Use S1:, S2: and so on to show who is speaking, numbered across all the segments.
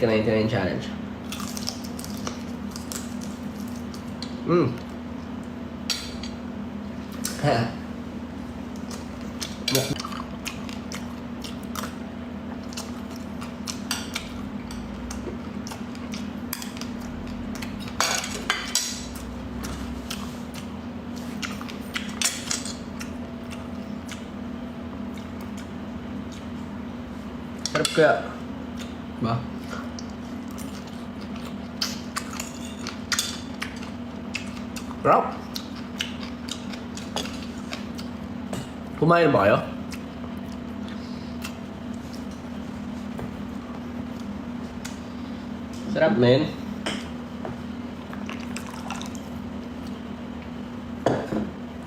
S1: 99 challenge. Sarap kaya. Ba? Sarap. Kumain ba kayo? Sarap, men.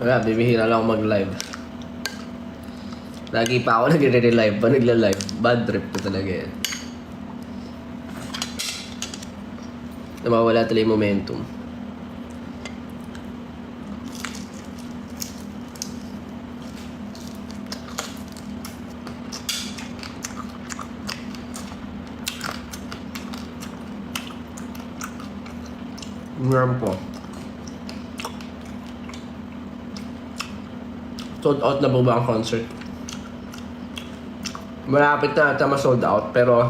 S1: Wala, bibihira lang ako mag-live. Lagi pa ako nagre-live pa nagla-live. Bad trip ko talaga yan. Nawawala talaga yung momentum. Meron po. Sold out na po ba ang concert? Malapit na ata ma-sold out, pero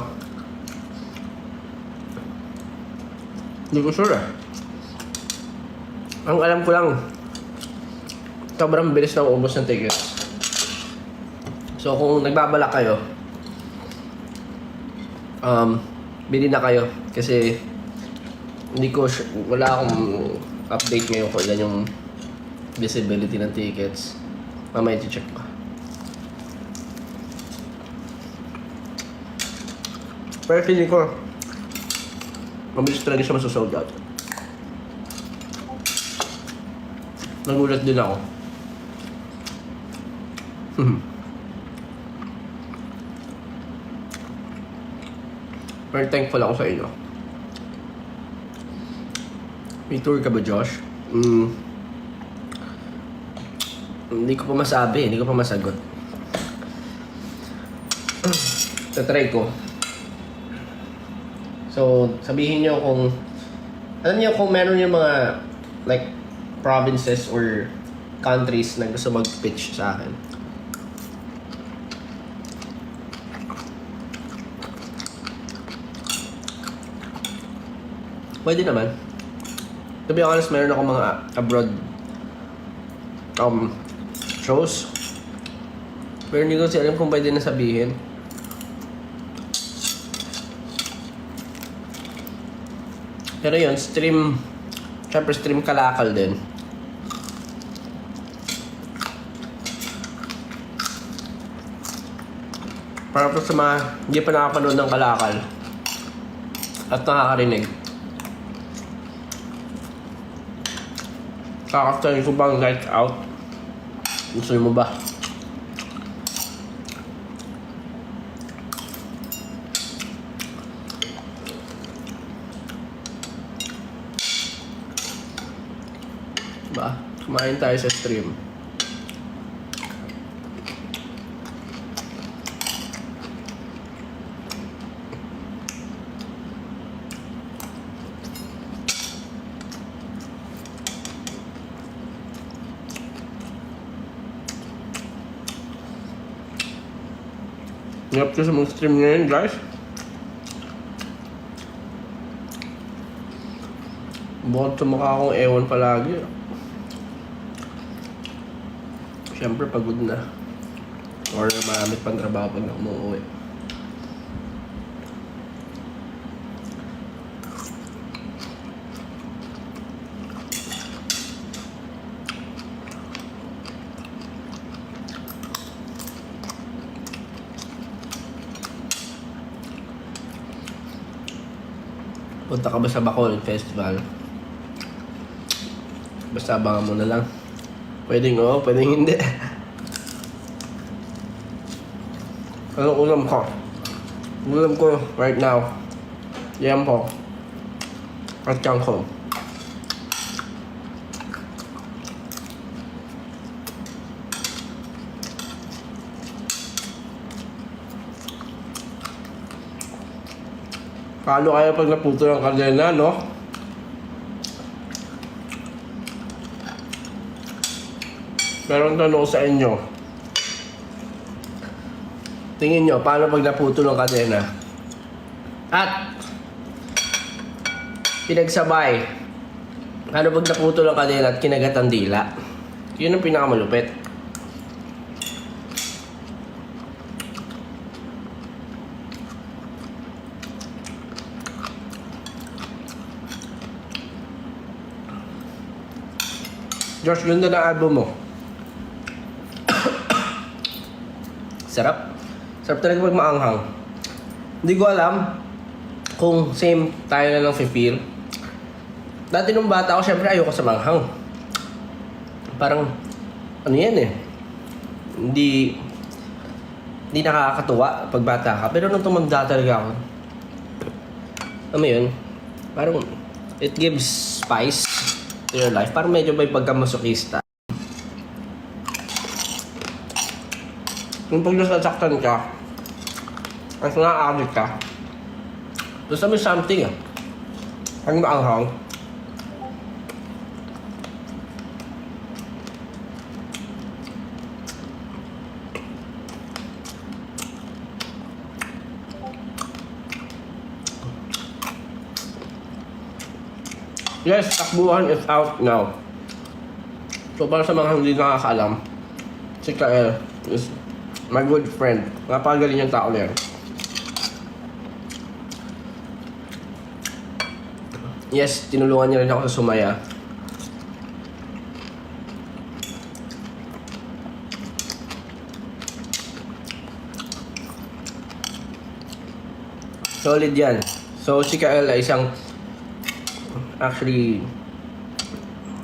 S1: hindi ko sure eh. Ang alam ko lang, sobrang bilis na ubos ng tickets. So kung nagbabalak kayo, bili na kayo kasi hindi ko wala akong update ngayon kung ilan yung visibility ng tickets. Mamaya i-check ko. Pero feeling ko mabilis talaga siya masasold out. Nagulat din ako. Very thankful ako sa inyo. May tour ka ba, Josh? Hindi ko pa masabi, hindi ko pa masagot. Tatry ko. So, sabihin nyo kung alam niyo kung meron yung mga like provinces or countries na gusto mag-pitch sa akin. Pwede naman. To be honest, meron ako mga abroad shows. Pero hindi ko kasi alam kung pwede na sabihin. Pero yun, stream, syempre stream Kalakal din. Para po sa mga hindi pa nakapanood ng Kalakal at nakakarinig. Kakaftarin ko bang light out? Gusto mo ba? Ba? Kumain tayo sa stream. Ngap ko sa mga stream ngayon, guys. Bukod sa mukha akong ewan palagi. Siyempre, pagod na. Or marami pang trabaho pag umuwi. Punta ka ba sa Bacolod Festival? Basta abangan mo na lang. Pwedeng oo, pwedeng hindi. Anong ulam ko? Ulam ko right now. Yan po. At kangkong. Paano kaya pag naputo yung kadena, no? Pero ang tanong ko sa inyo, tingin nyo, paano pag naputo ng kadena? At pinagsabay, paano pag naputo ng kadena at kinagat ang dila? Yun ang pinakamalupit. Josh, ganda ng album mo. Sarap. Sarap talaga pag maanghang. Hindi ko alam kung same tayo na lang feel. Dati nung bata ako, syempre ayoko sa manghang. Parang, ano yan eh. Hindi nakakatuwa pag bata ka. Pero nung tumanda talaga ako, ano yun, parang it gives spice to your life. Parang medyo may pagkamasokista. Yung pag nasasaktan ka, at na-addict ka, basta may something ah. Ang maanghang. Yes, takbuhan is out now. So para sa mga hindi nakakaalam, si Kael is my good friend. Napakagaling yung tao na yan. Yes, tinulungan niya rin ako sa sumaya. Solid yan. So si Kael ay isang actually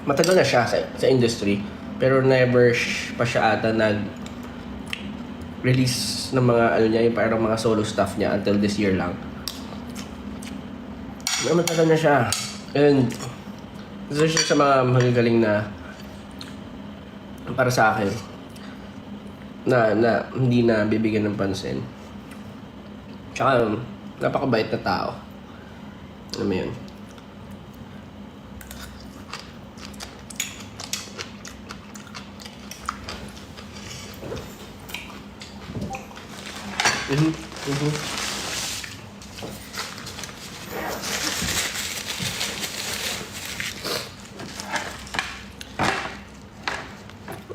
S1: matagal na siya sa industry, pero never pa siya ata nag-release ng mga ano niya, yung parang mga solo stuff niya until this year lang. Matagal na siya. And isa siya sa mga magagaling na para sa akin na hindi na bibigyan ng pansin. Tsaka napakabait na tao. Alam mo yun?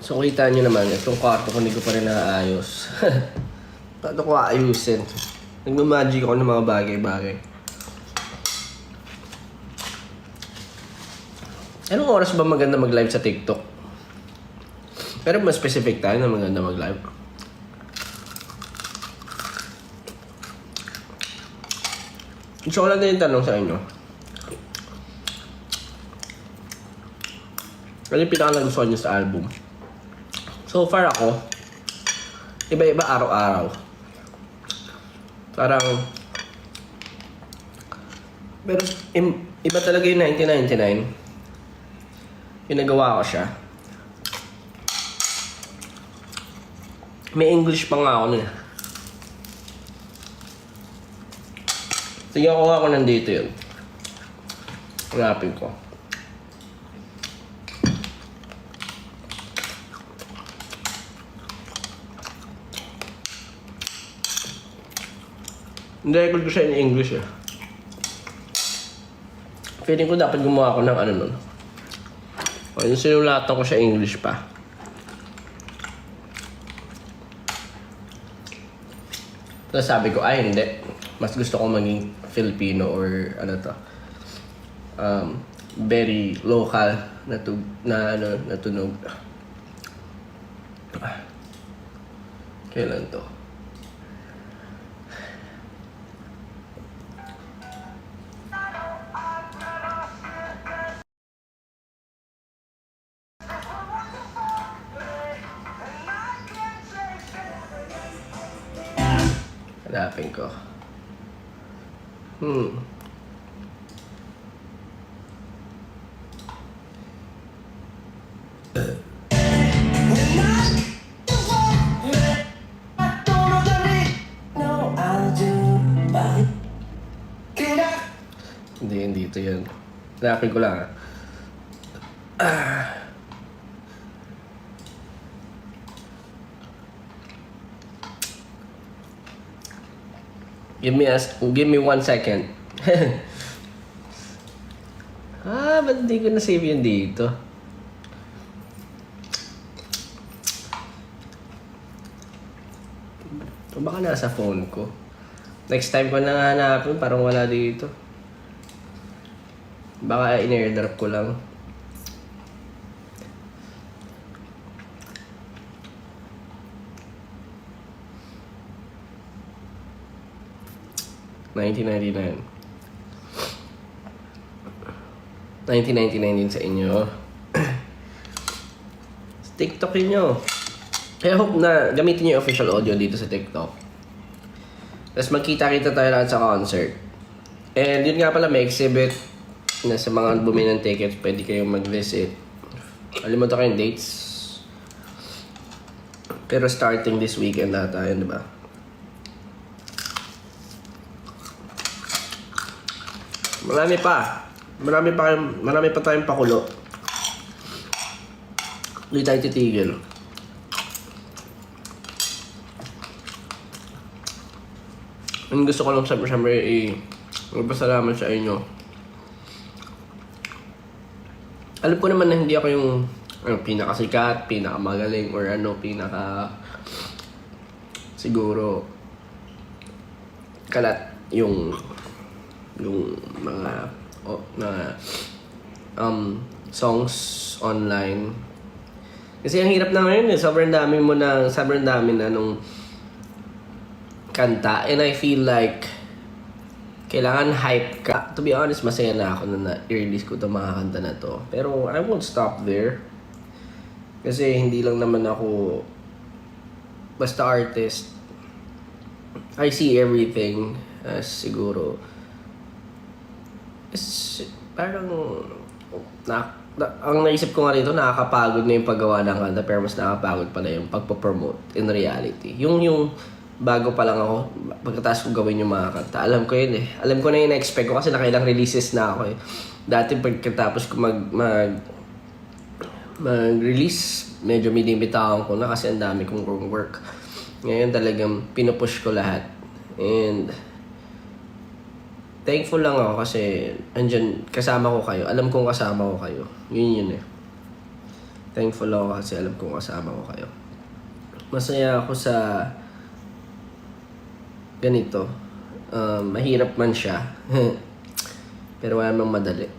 S1: So kita nyo naman, itong kwarto ko hindi ko pa rin naaayos. Paano ko aayusin? Nagmamagic ako ng mga bagay-bagay. Anong oras ba maganda mag-live sa TikTok? Pero mas specific tayo na maganda mag-live. Gusto ko lang din yung tanong sa inyo. Ano yung pinaka-nagustuhan nyo sa album? So far ako, iba-iba araw-araw. Parang, pero iba talaga yung 1999. Yung nagawa ko siya. May English pa nga ako nun. Sige ako nga ako nandito yun. Hanapin ko. Hindi, record ko siya in English eh. Feeling ko dapat gumawa ako ng ano nun. O, yung sinulatan ko siya English pa. Tapos sabi ko, ay hindi. Mas gusto ko maging Filipino or ano to. Very local na tunog. Kailan to? Hanapin ko. Hindi ito yan. Hanapin ko lang Give me 1 second. Ba't hindi ko na-save yun dito? O baka nasa phone ko. Next time ko na hanapin, parang wala dito. Baka in-airdrop ko lang. $19.99 din sa inyo. TikTok nyo. I hope na gamitin nyo yung official audio dito sa TikTok. Tapos magkita-kita tayo lahat sa concert. And yun nga pala, may exhibit na sa mga bumili ng tickets, pwede kayong mag-visit. Alimutan ko yung dates. Pero starting this weekend na tayo, di ba? Marami pa tayong pakulo. Hindi tayo titigil. Ang gusto ko lang siyempre magpasalamat sa inyo. Alam ko naman na hindi ako yung pinakasikat, pinakamagaling, or siguro kalat yung mga songs online. Kasi ang hirap na ngayon sobrang dami na nung kanta, and I feel like kailangan hype ka. To be honest, masaya na ako na i-release ko itong mga kanta na to. Pero I won't stop there. Kasi hindi lang naman ako basta artist. I see everything as siguro parang ang naisip ko nga rito, nakakapagod na yung paggawa ng kanta, pero mas nakakapagod pala yung pagpo-promote in reality. Yung bago pa lang ako, pagkatapos ko gawin yung mga kanta, alam ko yun eh. Alam ko na yung na-expect ko kasi nakailang releases na ako eh. Dati pagkatapos ko mag-release, medyo minimitahan ko na kasi ang dami kong work. Ngayon talagang pinupush ko lahat. And thankful lang ako kasi andyan, kasama ko kayo. Alam kong kasama ko kayo. Yun eh. Thankful ako kasi alam kong kasama ko kayo. Masaya ako sa ganito. Mahirap man siya. Pero wala namang madali.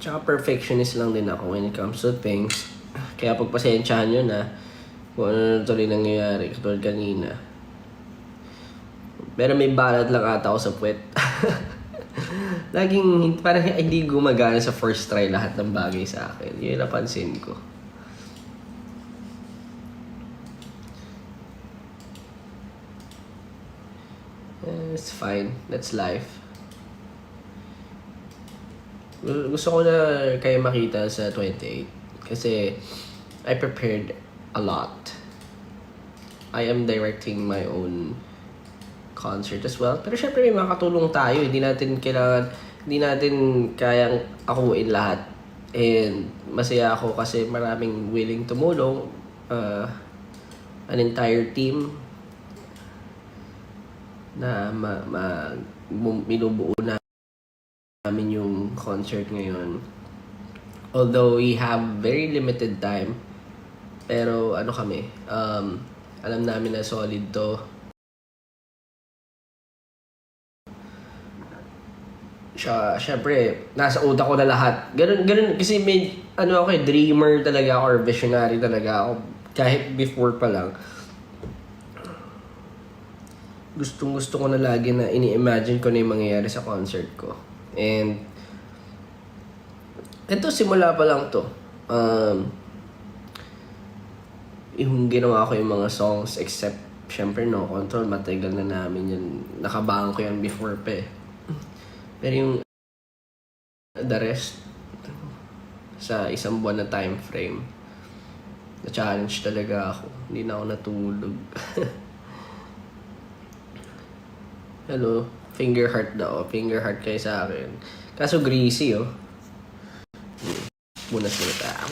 S1: Tsaka perfectionist lang din ako when it comes to things. Kaya pagpasensyahan nyo na kung ano tuloy nangyayari katulad kanina. Pero may balat lang ata ako sa puwet. Laging parang hindi gumagana sa first try lahat ng bagay sa akin. Yun napansin ko. It's fine. That's life. Gusto ko na kayo makita sa 28. Kasi I prepared a lot. I am directing my own concert as well. Pero syempre may makatulong tayo. Hindi natin kayang akuin lahat. And masaya ako kasi maraming willing tumulong. An entire team na binubuo namin yung concert ngayon. Although we have very limited time, pero kami, alam namin na solid to. Syempre, nasa utak ko na lahat. Ganun kasi may ako dreamer talaga ako or visionary talaga ako. Kahit before pa lang. Gusto ko na lagi na ini-imagine ko na yung mangyayari sa concert ko. And ito, simula pa lang to. Yung ginawa ko yung mga songs, except syempre No Control, matagal na namin yun. Nakabangan ko yan before pa eh. Pero yung the rest, sa isang buwan na time frame, na-challenge talaga ako. Hindi na ako natulog. Hello. Finger heart daw. Finger heart kayo sa akin. Kaso greasy, oh. Muna ta.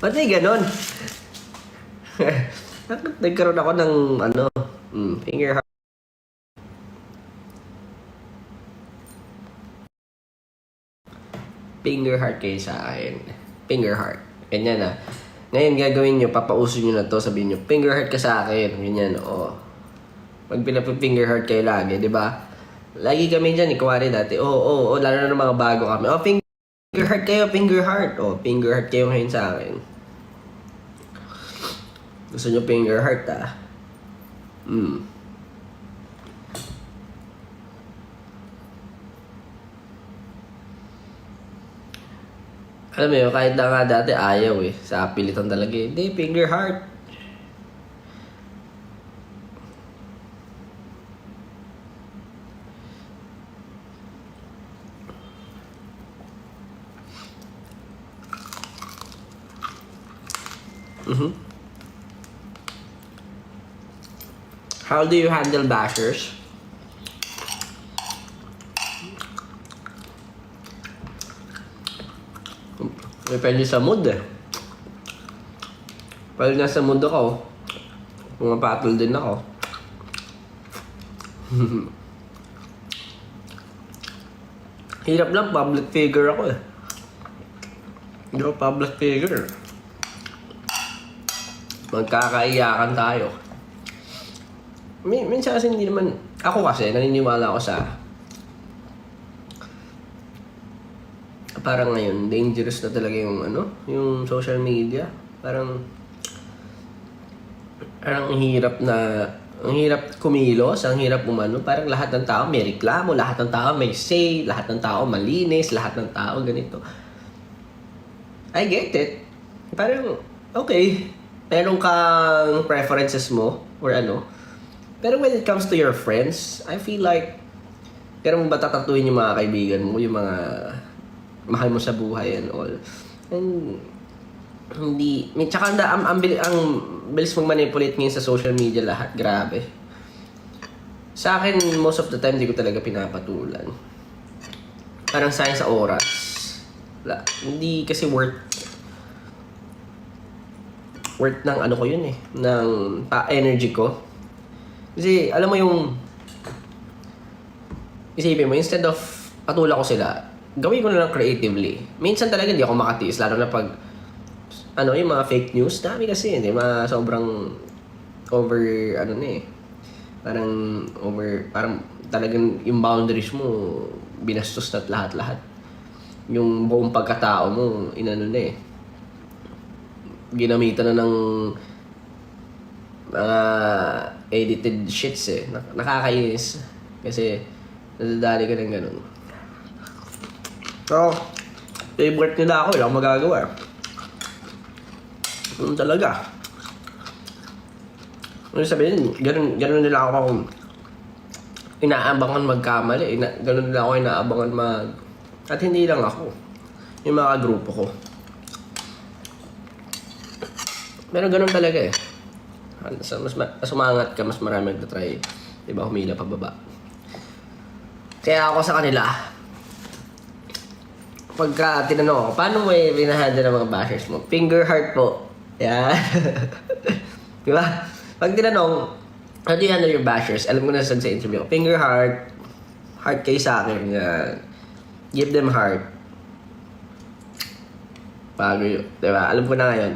S1: Ba't may ganon? Nagkaroon ako ng, finger heart. Finger heart kayo sa akin. Finger heart. Ganyan na. Ngayon gagawin nyo, papauso nyo na to, sabihin nyo, finger heart ka sa akin. Ganyan, Pag pinapifinger heart kayo lagi, di ba? Lagi kami dyan, ikuwari dati. Lalo na ng mga bago kami. Finger heart kayo, finger heart. Finger heart kayo ngayon sa akin. Gusto nyo finger heart, ah? Alam mo yun, kahit na nga dati ayaw eh. Sa pilitan talaga eh. Hindi, finger heart. How do you handle bashers? Depende sa mood eh. Pag nasa mood ako, pumapatol din ako. Hirap lang, public figure ako eh. Hindi ako public figure. Magkakaiyakan tayo. Minsan kasi hindi naman, ako kasi naniniwala ako sa parang ngayon, dangerous na talaga yung yung social media. Parang ang hirap kumilos, ang hirap umano. Parang lahat ng tao may reklamo, lahat ng tao may say, lahat ng tao malinis, lahat ng tao ganito. I get it. Parang, okay, meron kang preferences mo, or Pero when it comes to your friends, I feel like, pero mo ba tatatuin yung mga kaibigan mo, yung mga mahal mo sa buhay and all. And hindi, tsaka ang bilis mong manipulate ngayon sa social media lahat, grabe. Sa akin, most of the time, hindi ko talaga pinapatulan. Parang sayang sa oras. Hindi kasi worth ng ko yun eh, ng energy ko. Kasi, alam mo yung, isipin mo, instead of patula ko sila, gawin ko na lang creatively. Minsan talaga hindi ako makatiis, lalo na pag, yung mga fake news, dami kasi, hindi, mga sobrang over, parang talagang yung boundaries mo, binastos na lahat-lahat. Yung buong pagkatao mo, ginamitan na ng mga edited shits eh. Nakakainis. Kasi, nadadali ka ng ganun. So, favorite nila ako, wala akong magagawa. Talaga. Ano sabihin, ganun nila ako kung inaabangan magkamali. Ganun nila ako inaabangan At hindi lang ako. Yung mga grupo ko. Pero ganun talaga eh. Mas umangat ka, mas marami magta-try. Diba, humila pababa. Kaya ako sa kanila, pagka tinanong ako, paano mo binahandle ng mga bashers mo? Finger heart po. Yan. Diba? Pag tinanong, how do you handle your bashers? Alam ko na sa interview ko, finger heart. Heart kayo sa akin. Yan. Give them heart. Bago yun. Diba? Alam ko na ngayon.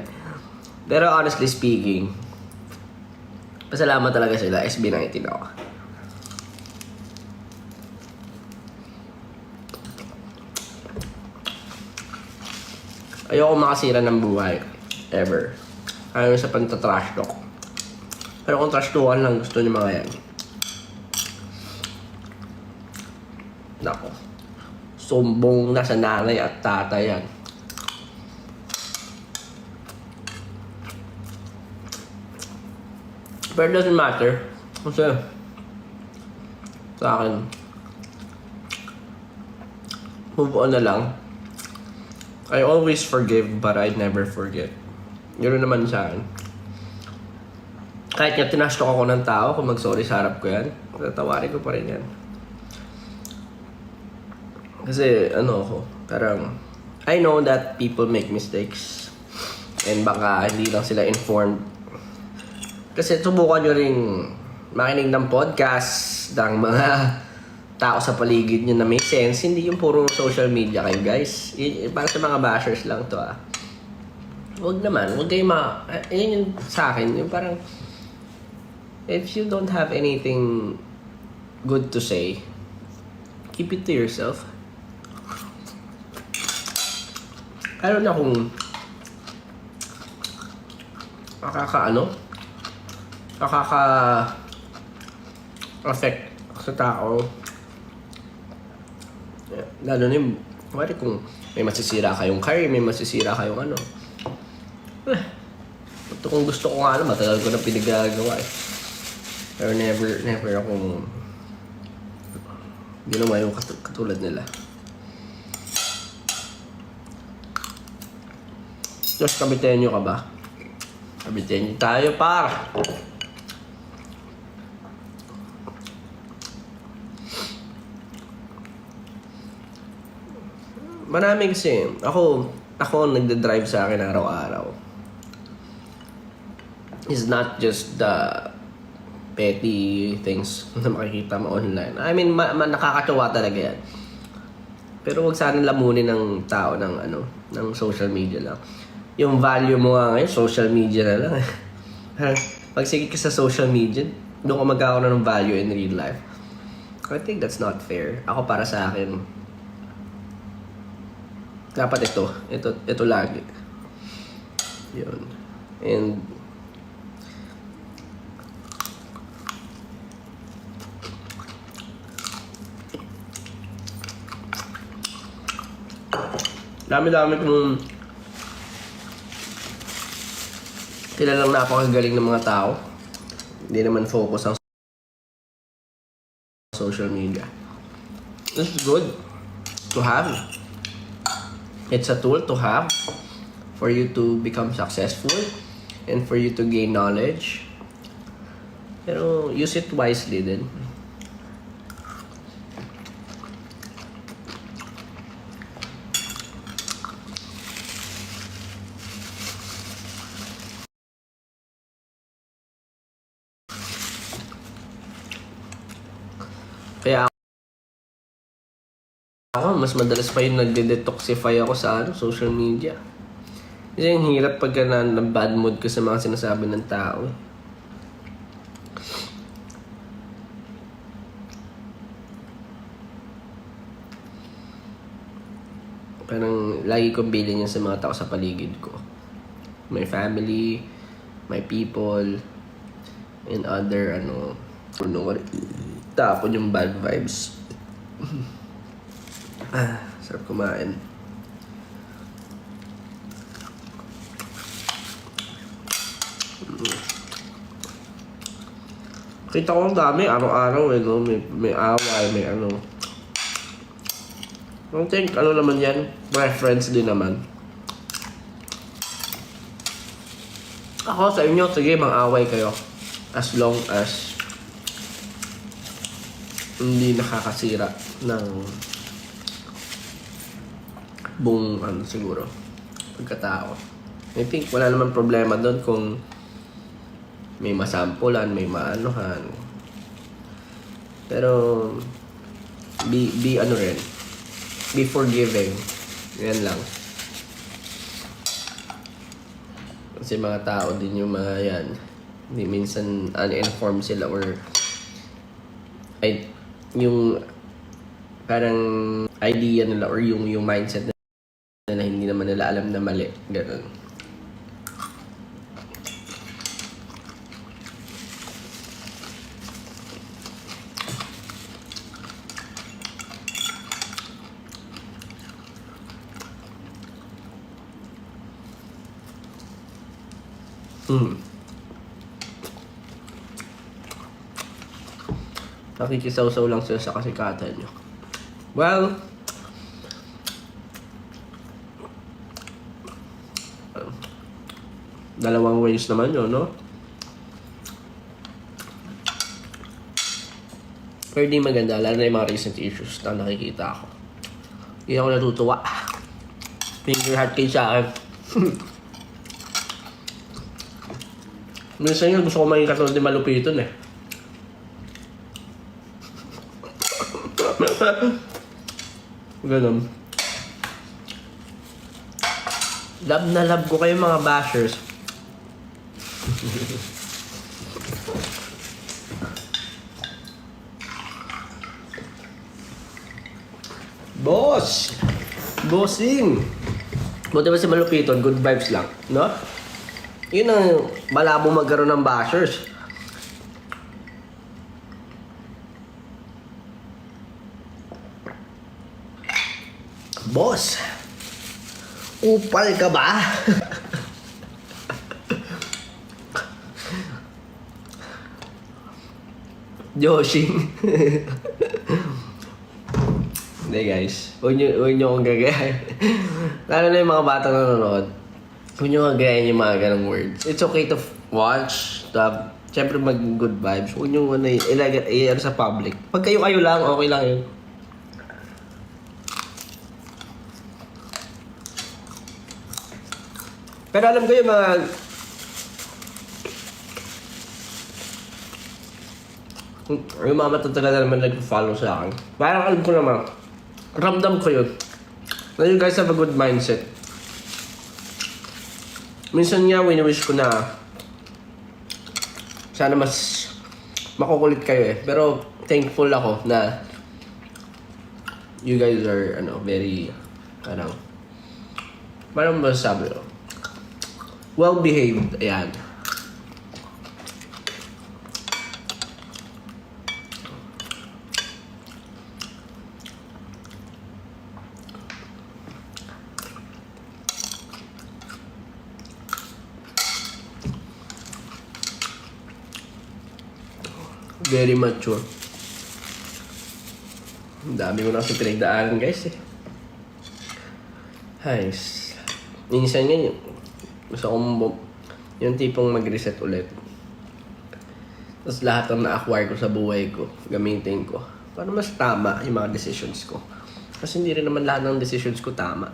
S1: Pero honestly speaking, pasalamat talaga sila. SB19 ako. Ayoko makasira ng buhay. Ever. Ayaw sa pagta-trash talk. Pero kung trash talkan lang gusto niyo mga yan. Nako. Sumbong na sa nanay at tatay yan. But it doesn't matter. Kasi sa akin, move on na lang. I always forgive but I never forget. Yun naman sa akin. Kahit nga tinastok ako ng tao, kung mag-sorry sa harap ko yan, tatawarin ko pa rin yan. Kasi ano ako, parang I know that people make mistakes and baka hindi lang sila informed. Kasi subukan nyo rin makinig ng podcast ng mga tao sa paligid nyo na may sense. Hindi yung puro social media kayo guys. Para sa mga bashers lang to ah. Huwag naman, huwag kayo yun yung sa akin, yung parang if you don't have anything good to say, keep it to yourself. I don't know kung nakaka-affect sa tao. Lalo na yung, kung may masisira kayong career, may masisira kayong ano. Ito kung gusto ko nga matagal ko na pinagagawa eh. Pero never akong ginawa yung katulad nila. Just kabitenyo ka ba? Kabitenyo tayo par! Marami kasi. Ako nagda-drive sa akin araw-araw. It's not just the petty things na makikita mo online. I mean, nakakatuwa talaga yan. Pero huwag sana lamunin ng tao ng social media lang. Yung value mo nga ngayon, social media na lang. Pag sige ka sa social media, doon ka magkakaroon ng value in real life. I think that's not fair. Ako para sa akin, dapat ito lagi. Yun. And dami-dami kong kilalang napakagaling ng mga tao. Hindi naman focus ang social media. It's good to have. It's a tool to have for you to become successful and for you to gain knowledge. Pero use it wisely din. Kaya ako, mas madalas pa yung nagde-detoxify ako sa social media. Kasi yung hirap pagka na bad mood ko sa mga sinasabi ng tao. Parang lagi kong bilin yan sa mga tao sa paligid ko. My family, my people, and other tapon yung bad vibes. Sarap kumain. Kita ko ang dami, araw-araw no? May away, may I think, naman yan? Reference din naman. Ako sa inyo, sige, mang-away kayo. As long as hindi nakakasira ng buong siguro pagkatao. I think wala naman problema doon kung may masampulan, may maanuhan. Pero be be forgiving. Yan lang. Kasi mga tao din yung mga yan. Hindi minsan uninformed sila or yung parang idea nila or yung mindset nila hindi naman nila alam na mali. Ganun. Nakikisaw-saw lang sila sa kasikatan nyo. Well, dalawang ways naman yun, no? Pero di maganda, lalo na yung mga recent issues na nakikita ko. Hindi ako natutuwa. Finger heart kayo sa akin. Minsan nga gusto ko maging katulad ni Malupiton eh. Ganun. Love na love ko kayo mga bashers. Boss! Bossing! Buti ba si Malupiton, good vibes lang, no? Yun ang malabo magkaroon ng bashers. Boss! Upal ka ba? Joshing. Hindi guys, huwag nyo akong gagayahin. Lalo na yung mga batang nanonood. Huwag nyo gagayahin yung mga ganong words. It's okay to watch, siyempre mag good vibes. Huwag nyo ilagay sa public. Pag kayo lang, okay lang yun. Pero alam ko yung mga matatagal na naman nag-follow sa akin. Parang alam ko naman, ramdam ko yun. Na you guys have a good mindset. Minsan nga, wini-wish ko na sana mas makukulit kayo eh. Pero thankful ako na you guys are, very, parang masasabi ko. Well-behaved, ayan. Very mature. Ang dami ko na kasi pinagdaanan guys eh. Nice. Minsan nga yun. Gusto kong yung tipong mag-reset ulit. Tapos lahat ng na-acquire ko sa buhay ko, gamitin ko. Para mas tama yung mga decisions ko. Kasi hindi rin naman lahat ng decisions ko tama.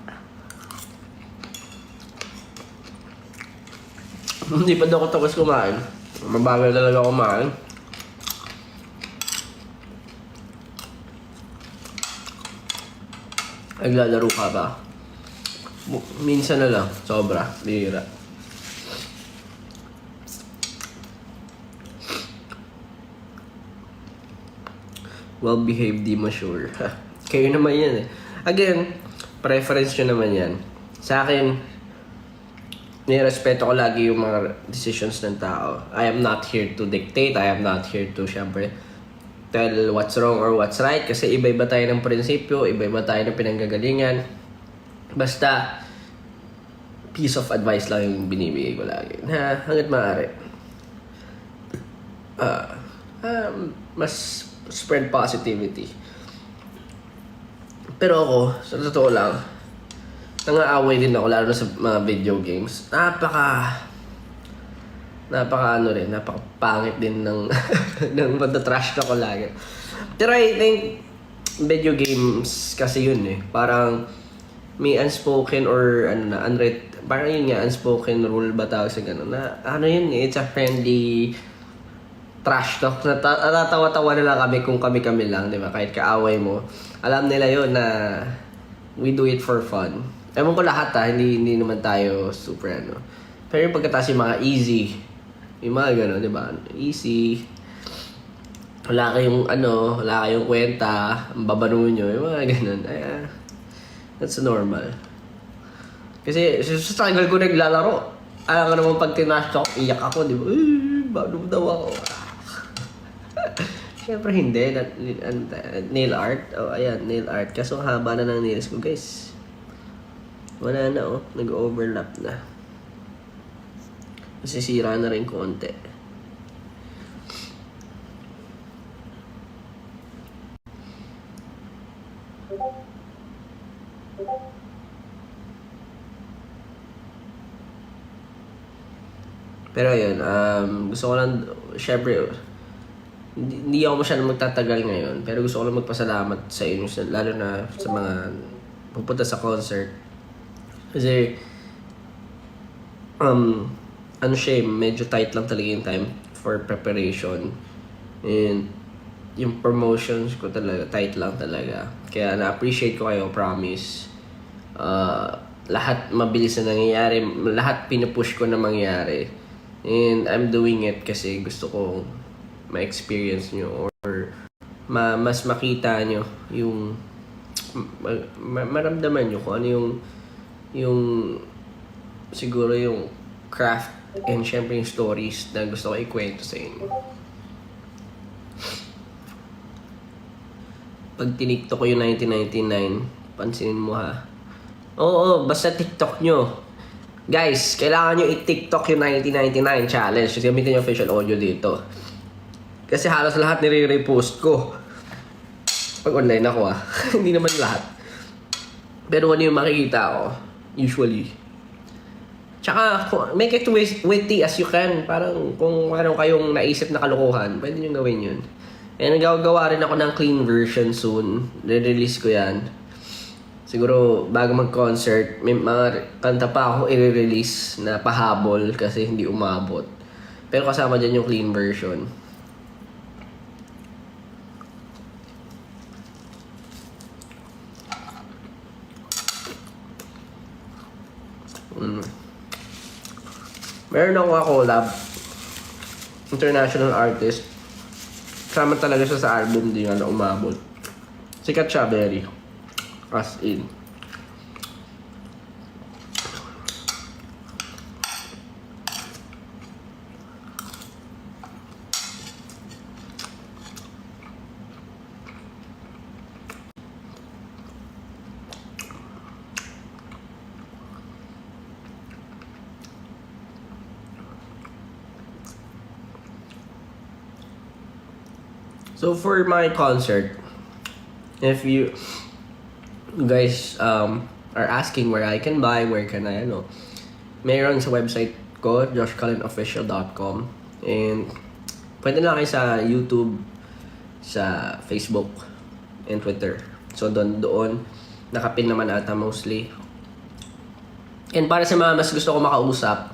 S1: Hindi pa daw ako tapos kumain. Mabagal talaga kumain. Naglalaro ka ba? Minsan na lang. Sobra. Bihira. Well-behaved, di mature. Kayo naman yan eh. Again, preference nyo naman yan. Sa akin, nirespeto ko lagi yung mga decisions ng tao. I am not here to dictate. I am not here to, syempre, tell what's wrong or what's right. Kasi iba-iba tayo ng prinsipyo, iba-iba tayo ng pinanggagalingan. Basta, piece of advice lang yung binibigay ko lagi. Na hanggat maaari. Mas spread positivity. Pero ako, sa totoo lang, nangaaway din ako, lalo na sa mga video games. Napaka-pangit din ng ng matatrash na ko lagi. Pero I think video games kasi yun eh. Parang may unspoken or parang yun nga, unspoken rule ba tawag sa gano'n na yun eh, it's a friendly trash talk. Natatawa-tawa na lang kami kung kami-kami lang, di ba? Kahit kaaway mo. Alam nila yun na we do it for fun. Ewan ko lahat hindi naman tayo super Pero yung pagkatapos yung mga easy, yung mga gano'n, di ba? Easy. Wala kayong kwenta, ang babano nyo, yung mga gano'n. That's normal. Kasi sa tagal ko naglalaro, alam ka naman pag tinash talk, iyak ako, di ba? Bano daw ako. Siyempre hindi. Nail art. Ayan, nail art. Kaso haba na ng nails ko, guys. Wala na, nag-overlap na. Masisira na rin konti. Pero yun, gusto ko lang, syempre, hindi ako masyadong magtatagal ngayon. Pero gusto ko lang magpasalamat sa inyo, lalo na sa mga pupunta sa concert. Kasi, ano siya, medyo tight lang talaga yung time for preparation. And, yung promotions ko talaga, tight lang talaga. Kaya na-appreciate ko kayo, promise. Lahat mabilis na nangyayari, lahat pinupush ko na mangyari. And I'm doing it kasi gusto ko ma-experience nyo or mas makita nyo yung maramdaman nyo kung ano yung siguro yung craft and syempre yung stories na gusto ko ikwento sa inyo. Pag tiniktok ko yung 1999, pansinin mo ha. Oo, basta TikTok nyo. Guys, kailangan nyo i-TikTok yung 1999 challenge. Gamitin yung official audio dito. Kasi halos lahat nire-repost ko. Pag online ako Hindi naman lahat. Pero ano yung makikita ko, usually. Tsaka, make it witty as you can. Parang kung ano kayong naisip na kalokohan, pwede nyo gawin yun. And nagagawa rin ako ng clean version soon. Re-release ko yan. Siguro, bago mag-concert, may mga kanta pa ako i-release na pahabol kasi hindi umabot. Pero kasama dyan yung clean version. Meron ako collab. International artist. Kasama talaga siya sa album, di nga na umabot. Sikat siya, very. As in. So for my concert, if you guys are asking where I can buy, where can I, meron sa website ko, joshcullenofficial.com, and pwede na kayo sa YouTube, sa Facebook, and Twitter. So doon nakapin naman ata mostly. And para sa mga mas gusto ko makausap,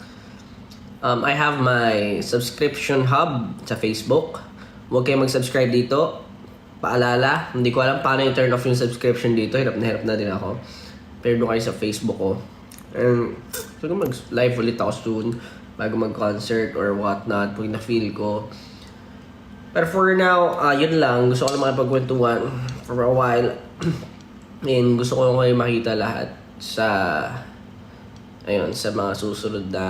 S1: I have my subscription hub sa Facebook. Huwag kayong mag-subscribe dito. Paalala, hindi ko alam paano yung turn off yung subscription dito. Hirap na din ako. Pero doon kayo sa Facebook ko. And siguro mag-live ulit ako soon bago mag-concert or whatnot pag na-feel ko. Pero for now, yun lang. Gusto ko lang makipagkwentuhan for a while. And gusto ko kayo makita lahat sa mga susunod na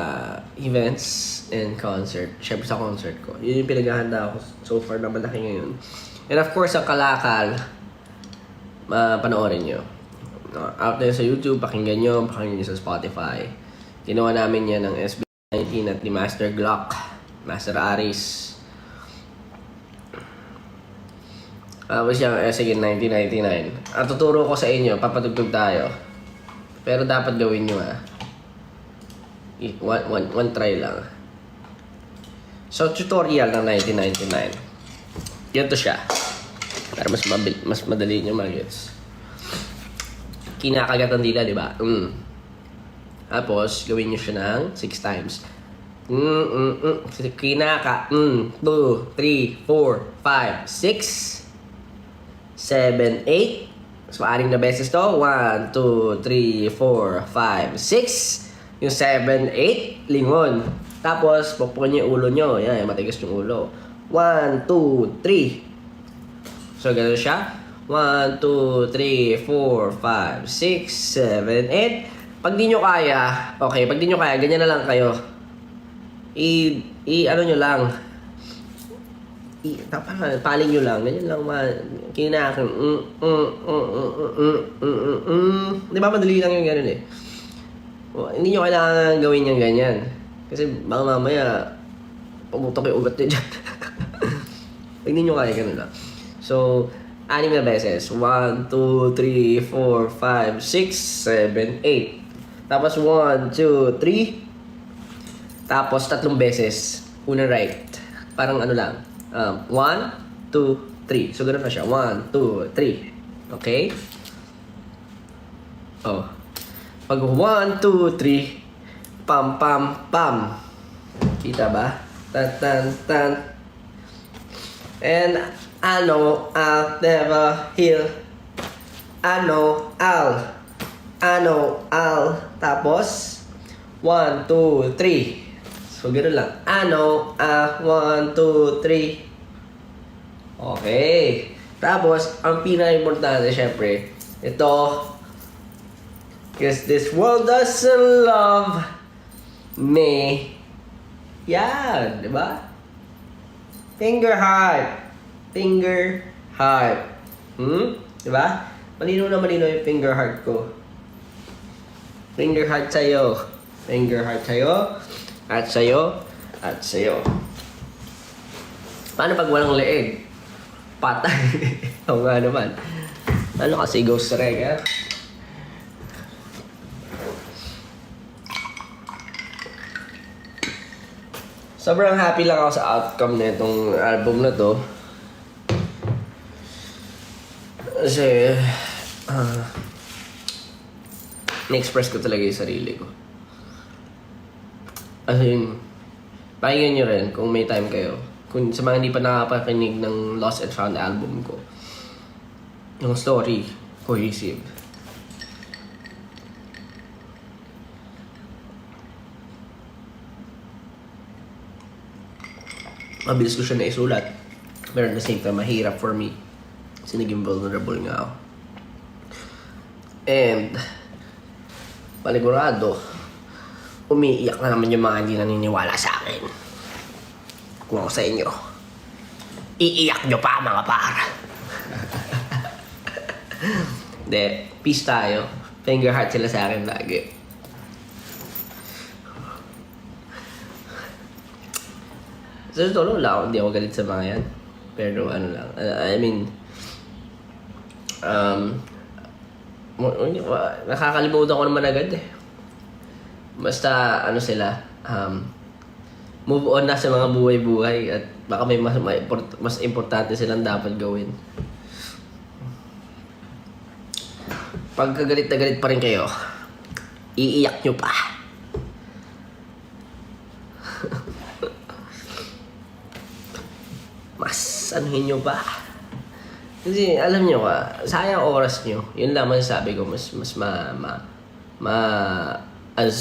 S1: events and concert. Siyempre sa concert ko. Yun yung pinaghahanda ako so far na malaki ngayon. And of course, ang Kalakal, panoorin nyo. Out there sa YouTube, pakinggan nyo sa Spotify. Ginawa namin yan ng SB19 at ni Master Glock, Master Aris. Tapos yung sige, 1999. Ang tuturo ko sa inyo, papatugtog tayo. Pero dapat gawin nyo one try lang. So, tutorial ng 1999. Ganito siya. Para mas madali nyo mag-gets. Kinakagat ang dila, di ba? Tapos, gawin nyo siya ng 6 times. Kinaka. 2, 3, 4, 5, 6, 7, 8. So, 6 na beses to. 1, 2, 3, 4, 5, 6. Yung 7, 8, lingon. Tapos, pupukan nyo yung ulo nyo. Yan, matigas yung ulo. 1, 2, 3. So, gano'n siya. 1, 2, 3, 4, 5, 6, 7, 8. Pag di nyo kaya, okay, pag di nyo kaya, ganyan na lang kayo. Ano nyo lang. Paling nyo lang. Ganyan lang kinakan. Di ba madali lang yung gano'n eh. Hindi nyo kailangan gawin yung ganyan. Kasi baka mamaya, pumutok yung ugat nyo dyan. Pag hindi nyo kaya, ganun lang. So, 6 na beses. 1, 2, 3, 4, 5, 6, 7, 8. Tapos 1, 2, 3. Tapos 3 beses. Unang right. Parang ano lang. 1, 2, 3. So, ganun na siya. 1, 2, 3. Okay? Oh. Pag 1, 2, 3, pam, pam, pam. Kita ba? Tan, tan, tan. And I know I'll never heal. I know I'll. Tapos, 1, 2, 3. So, gano'n lang. I know, 1, 2, 3. Okay. Tapos, ang pinaka-importante, syempre, ito, because this world doesn't love me. Yan, di ba? Finger heart. Finger heart. Di ba? Malino na malino yung finger heart ko. Finger heart sa'yo. Finger heart sa'yo. At sa'yo. At sa'yo. Paano pag walang leeg? Patay. Oo nga naman. Ano kasi ghost reg, ha? Sobrang happy lang ako sa outcome na itong album na to. Kasi, na-express ko talaga yung sarili ko. As in, pakinggan nyo rin kung may time kayo. Kung sa mga hindi pa nakapakinig ng Lost and Found album ko. Yung story, cohesive. Mabilis ko siya na isulat. Pero at the same time, mahirap for me. Kasi naging vulnerable nga ako. And, panigurado, umiiyak na naman yung mga hindi naniniwala sa akin. Kung ako sa inyo, iiyak nyo pa mga par. De, peace tayo. Finger heart sila sa akin lagi. Sa totoo lang, hindi ako galit sa mga yan. Pero ano lang, I mean, nakakalimutan ko naman agad eh. Basta, ano sila, move on na sa mga buhay-buhay at baka may mas importante silang dapat gawin. Pagka galit na galit pa rin kayo, iiyak nyo pa. Mas anuhin nyo ba? Kasi alam nyo sayang oras nyo. Yun lang masasabi ko, mas as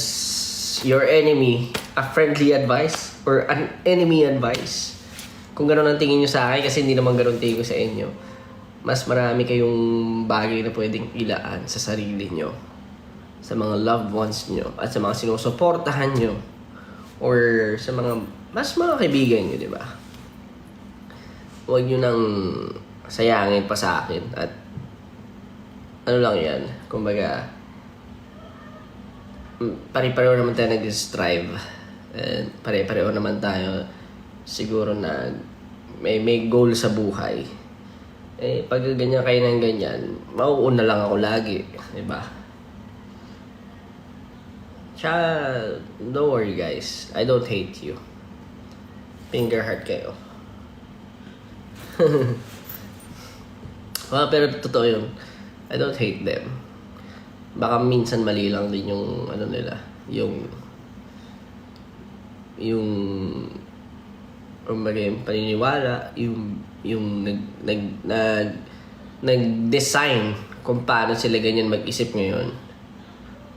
S1: your enemy, a friendly advice or an enemy advice. Kung gano'n ang tingin nyo sa akin, kasi hindi naman gano'n tingin ko sa inyo, mas marami kayong bagay na pwedeng ilaan sa sarili nyo, sa mga loved ones nyo, at sa mga sinusuportahan nyo, or sa mga kaibigan nyo, di ba? Huwag nyo nang sayangin pa sa akin. At ano lang yan, kumbaga, pare-pareho naman tayo nag-strive. And pare-pareho naman tayo siguro na may goal sa buhay. Eh, pag ganyan kayo ng ganyan, mauuna lang ako lagi. Diba? Tsaka, don't worry guys. I don't hate you. Finger heart kayo. Pero totoo yun. I don't hate them. Baka minsan mali lang din yung ano nila, yung paniniwala, yung nag-design kung paano sila ganyan mag-isip ngayon.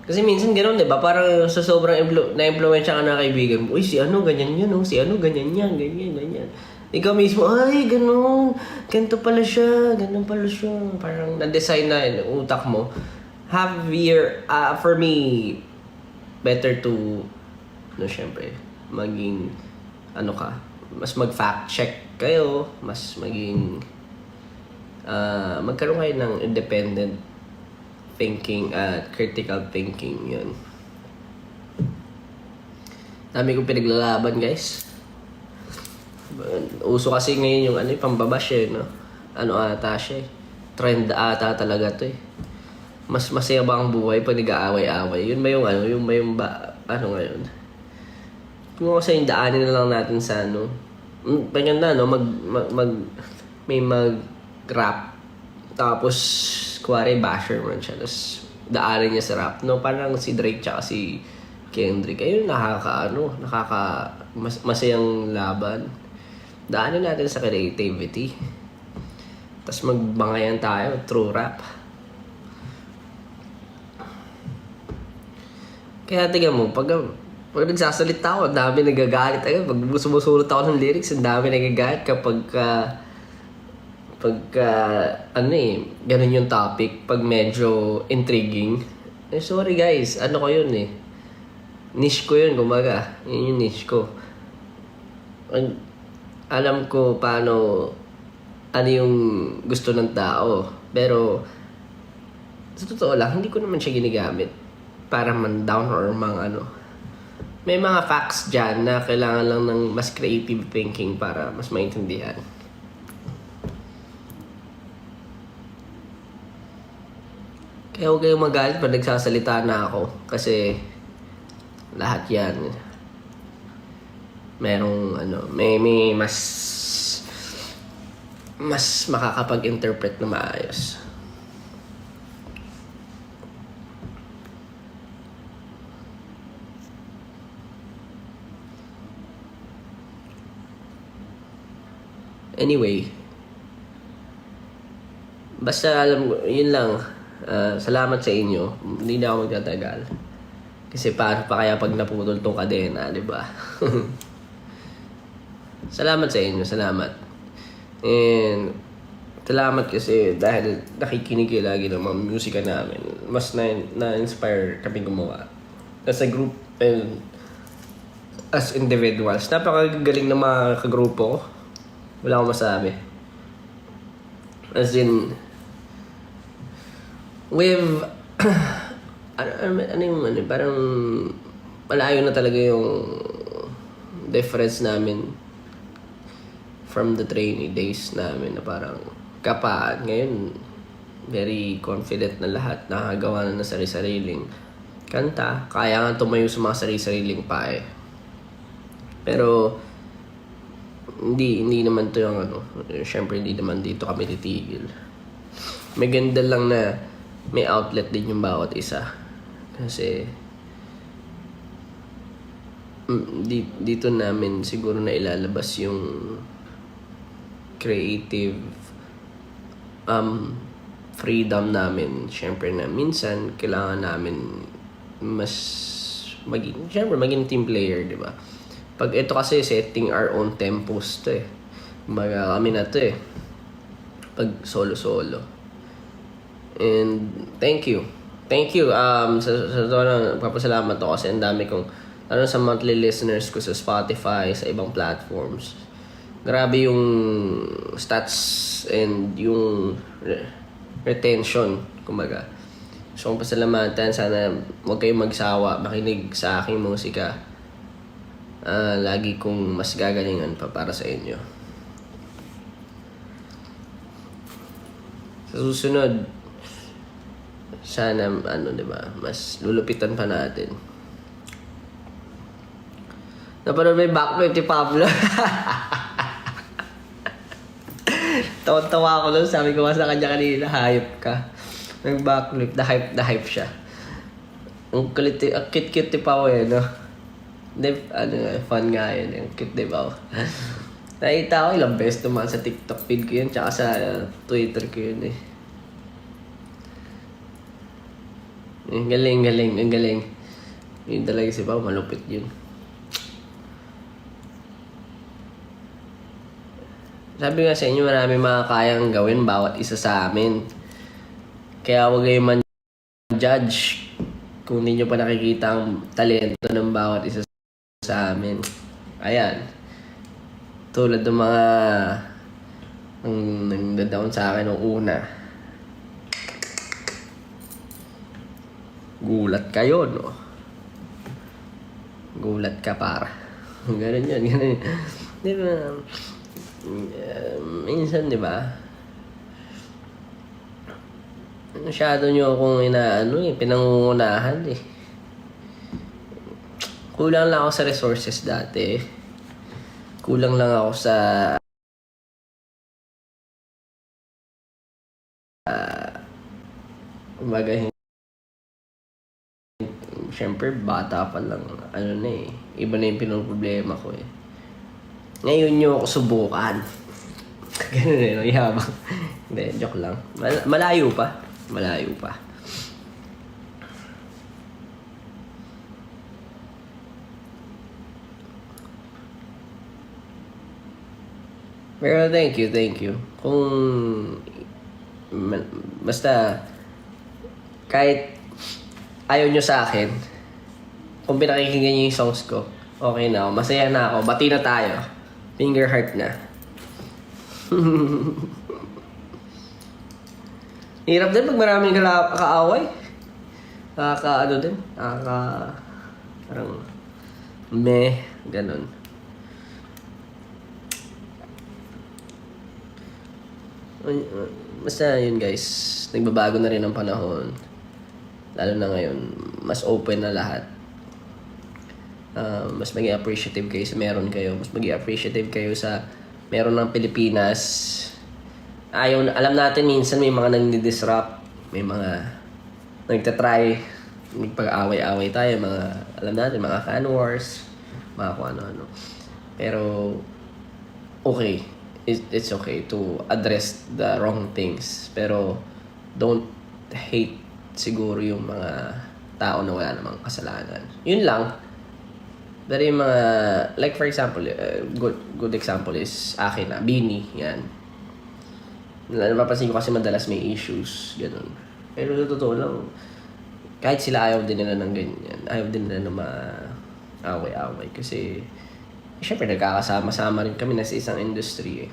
S1: Kasi minsan gano'n, 'di ba? Parang sa sobrang na-influensya ka na kaibigan mo, uy, si ano ganyan yan, si ano ganyan yan, ganyan. Ikaw mismo, ay, gano'n, ganito pala siya, ganun pala siya. Parang na-design na yung utak mo. For me, better to, syempre, maging, mas mag-fact check kayo, mas maging, magkaroon kayo ng independent thinking at critical thinking, yun. Dami kong pinaglalaban, guys. Uso kasi ngayon yung pambabash no? Ata siya eh. Trend ata talaga to eh. Mas masaya ba ang buhay pag nag-aaway-aaway? Yun ba yung ngayon? Kung kasi yung daanin na lang natin sa Paganda, no? may mag-rap. Tapos, kuwari, basher man siya. Tapos, daanan niya sa rap. No, parang si Drake tsaka si Kendrick. Ayun, masayang laban. Daanan natin sa creativity. Tapos, magbangayan tayo. True rap. Kaya tingnan mo, pag nagsasalita ako, ang dami nagagalit agad. Pag sumusulot ako ng lyrics, ang dami nagagalit kapag ganun yung topic. Pag medyo intriguing. Sorry guys, ano ko yun eh. Niche ko yun, kumbaga. Yun yung niche ko. Alam ko paano, ano yung gusto ng tao. Pero, sa totoo lang, hindi ko naman siya ginagamit para man-down or may mga facts dyan na kailangan lang ng mas creative thinking para mas maintindihan. Kaya huwag kayong magalit pag nagsasalita na ako. Kasi lahat yan merong may mas makakapag-interpret na maayos. Anyway, basta alam ko, yun lang. Salamat sa inyo. Hindi na ako magtatagal. Kasi paano pa kaya pag naputol tong kadena, di ba? Salamat sa inyo, salamat. And salamat kasi dahil nakikinig kayo lagi ng mga musika namin. Mas na-inspire kami gumawa. As a group and as individuals. Napakagaling ng mga kagrupo ko. Wala akong masabi. As in, with parang malayo na talaga yung difference namin from the trainee days namin na parang kapaan. Ngayon, very confident na lahat. Nakagawa na ng sarili-sariling kanta. Kaya nga tumayo sa mga sarili-sariling pae. Pero, hindi naman to yung syempre hindi naman dito kami titigil. May ganda lang na may outlet din yung bawat isa. Kasi dito namin siguro na ilalabas yung creative freedom namin. Syempre na minsan kailangan namin maging team player, di ba? Pag ito kasi setting our own tempos to eh. Kumbaga kami na to eh. Pag solo-solo. And thank you. Thank you. Sa to lang, papasalamat ako kasi ang dami kong, sa monthly listeners ko sa Spotify, sa ibang platforms. Grabe yung stats and yung retention, kumbaga. So, kung pasalamatan, sana huwag kayong magsawa, makinig sa aking musika. Lagi kong mas gagalingan pa para sa inyo. Sa susunod, sana, diba, mas lulupitan pa natin. Napanood may backflip ni Pablo. Tawa-tawa ako doon. Sabi ko sa kanya kanina, hype ka. Nag-backflip, the hype siya. Ang kulit, ang cute-cute ni Pao eh, no? Fun nga yun. Ang cute, di ba? Nakita ko ilang beses naman sa TikTok feed ko yun, tsaka sa Twitter ko yun eh. Ang galing. Yun talaga si Pao, malupit yun. Sabi nga sa inyo, marami makakayang gawin bawat isa sa amin. Kaya huwag kayong man-judge kung hindi nyo pa nakikita ang talento ng bawat isa sa amin. Ayan. Tulad ng mga nagda-down sa akin nung una. Gulat kayo, no? Gulat ka para. Ganun yun. Di ba? Minsan, di ba? Masyado nyo akong pinangungunahan eh. Kulang lang ako sa resources dati. Kulang lang ako sa Kumbaga, syempre, bata pa lang. Ano na eh. Iba na yung pinoproblema ko eh. Ngayon nyo ako subukan. Ganun eh, no? Yabang. Hindi, joke lang. Malayo pa. Malayo pa. Pero thank you. Kung basta kahit ayaw nyo sa akin, kung pinakikinggan nyo yung songs ko, okay na ako. Masaya na ako. Bati na tayo. Finger heart na. Hirap din pag maraming kaaway. Ano din. Parang meh. Ganon. Basta yun guys, nagbabago na rin ang panahon. Lalo na ngayon, mas open na lahat. Mas maging appreciative kayo sa meron kayo. Mas maging appreciative kayo sa meron ng Pilipinas. Alam natin minsan may mga nagdi-disrupt. May mga nagtatry. Nagpag-away-away tayo. Alam natin, mga fan wars. Mga kung ano-ano. Pero, okay. It's okay to address the wrong things. Pero, don't hate siguro yung mga tao na wala namang kasalanan. Yun lang. Pero yung mga, like for example, good example is akin na, Bini, yan. Napapansin ko kasi madalas may issues, ganun. Pero totoo lang, kahit sila ayaw din nila ng ganyan, ayaw din nila na ma-away-away. Kasi, syempre nagkakasama-sama rin kami na sa isang industry eh.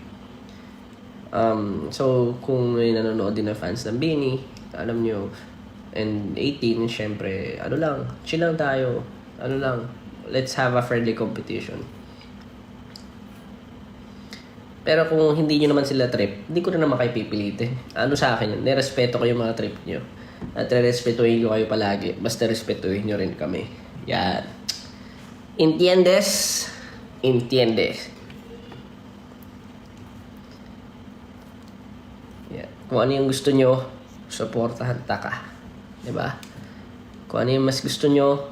S1: So, kung may nanonood din na fans ng Bini, alam nyo, and 18, syempre, chill lang tayo. Let's have a friendly competition. Pero kung hindi nyo naman sila trip, hindi ko na naman kayo pipilitin. Sa akin yun, nirespeto ko yung mga trip nyo. At respetuhin ko kayo palagi. Basta respetuhin nyo rin kami. Yan. Entiendes? Yan. Kung ano yung gusto nyo, supportahan ka. Diba? Kung ano yung mas gusto nyo,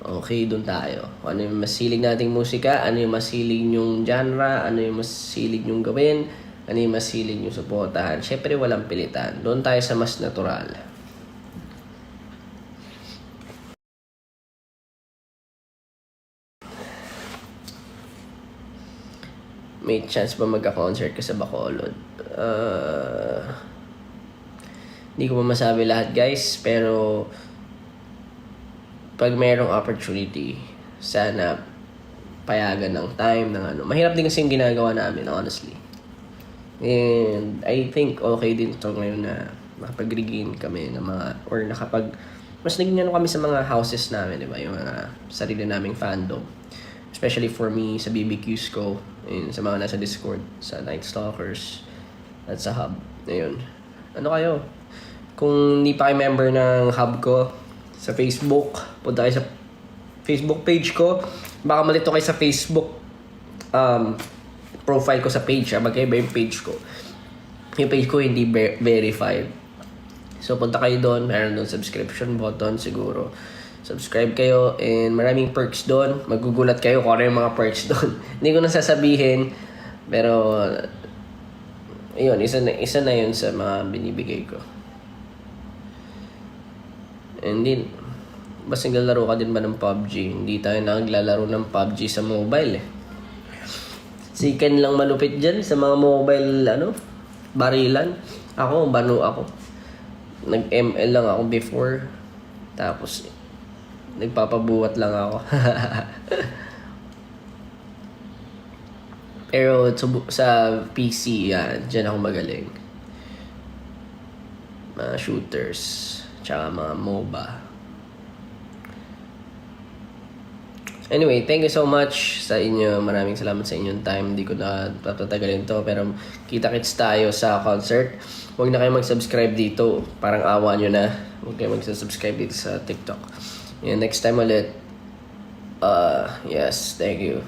S1: okay, doon tayo. Kung ano yung mas hilig nating musika, ano yung mas hilig nyong genre, ano yung mas hilig nyong gawin, ano yung mas hilig nyong supportahan. Syempre, walang pilitan. Doon tayo sa mas natural. May chance ba magka-concert ka sa Bacolod? Hindi ko pa masabi lahat, guys. Pero pag mayroong opportunity, sana payagan ng time, ng ano. Mahirap din kasi yung ginagawa namin, honestly. And I think okay din to ngayon na nakapag-regain kami ng mga, or mas naging kami sa mga houses namin, di ba? Yung mga sarili naming fandom. Especially for me, sa BBQs ko, and sa mga nasa Discord, sa Night Stalkers, at sa Hub. Ayun. Ano kayo? Kung hindi pa kayo member ng Hub ko, sa Facebook, punta kayo sa Facebook page ko. Baka malito kayo sa Facebook profile ko sa page. Magkaiba yung page ko. Yung page ko hindi verified. So punta kayo doon. Meron doon subscription button siguro. Subscribe kayo and maraming perks doon. Magugulat kayo kung ano yung mga perks doon. Hindi ko na sasabihin. Pero yun, isa na yun sa mga binibigay ko. And then, basta naglalaro ka din ba ng PUBG? Hindi tayo naglalaro ng PUBG sa mobile eh. Sikan lang malupit dyan sa mga mobile, barilan. Ako, bano ako. Nag-ML lang ako before. Tapos, nagpapabuhat lang ako. Pero sa PC, yan. Dyan ako magaling. Mga shooters. Tsaka mga MOBA. Anyway, thank you so much sa inyo. Maraming salamat sa inyong time. Hindi ko na patatagalin to. Pero kita-kits tayo sa concert. Huwag na kayo mag-subscribe dito. Parang awa nyo na. Huwag kayo mag-subscribe dito sa TikTok. Yeah, next time ulit. Yes, thank you.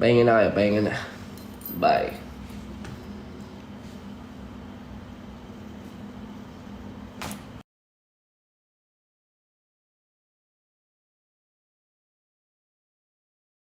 S1: Pahinga na kayo. Pahinga na. Bye.